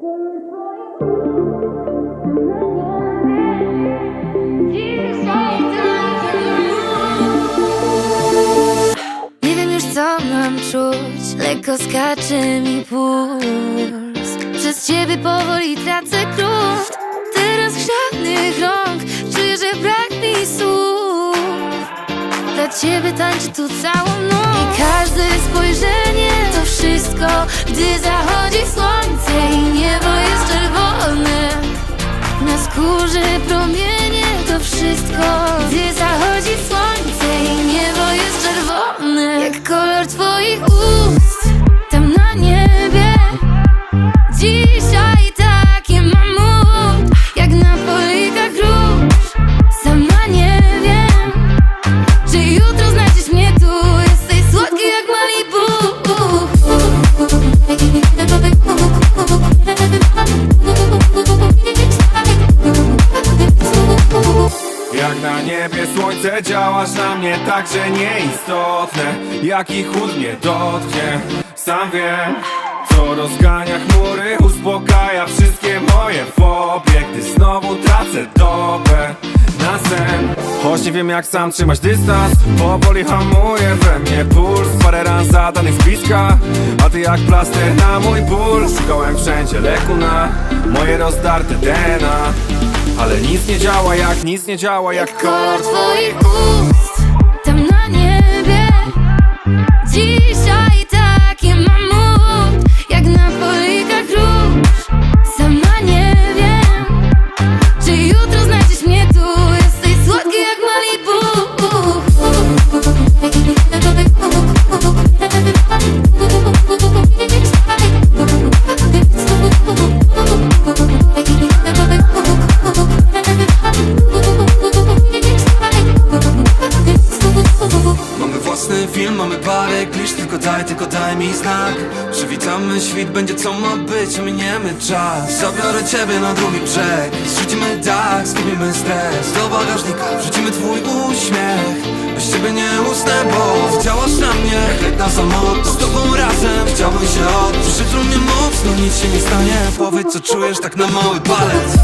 Nie wiem już co mam czuć, lekko skacze mi puls. Przez ciebie powoli tracę grunt. Teraz grzecznych rąk czuję, że brak mi słów. Dla ciebie tańczę tu całą noc i każde spojrzenie to wszystko. Gdy zachodzi słońce i niebo jest czerwone, na skórze promienie to wszystko. Gdy zachodzi słońce i niebo jest czerwone, jak kolor twoich ust tam na niebie. Dzisiaj takie mam mood, jak na polikach róż. Sama nie wiem, czy jutro znajdziesz mnie tu. Jesteś słodki jak Malibu. Jak na niebie słońce działasz na mnie tak, że nieistotne jaki chłód mnie dotknie. Sam wiem, co rozgania chmury, uspokaja wszystkie moje fobie. Gdy znowu tracę dobę na sen, choć nie wiem jak sam trzymać dystans. Powoli hamuje we mnie puls, parę ran zadanych z bliska, a ty jak plaster na mój ból. Szukałem wszędzie leku na moje rozdarte DNA, ale nic nie działa jak kolor twoich ust tam na niebie. Dzisiaj takie mam mood, jak na polikach róż. Sama nie wiem, czy jutro znajdziesz mnie tu. Jesteś słodki jak Malibu. Mamy własny film, mamy parę klisz. Tylko daj mi znak. Przywitamy świt, będzie co ma być. Ominiemy czas. Zabiorę ciebie na drugi brzeg. Zrzucimy dach, zgubimy stres. Do bagażnika wrzucimy twój uśmiech. Bez ciebie nie usnę, bo działasz na mnie jak lek na samolot. Z tobą razem chciałbym się odczuć. Przytul mnie mocno, nic się nie stanie. Powiedz co czujesz tak na mały palec.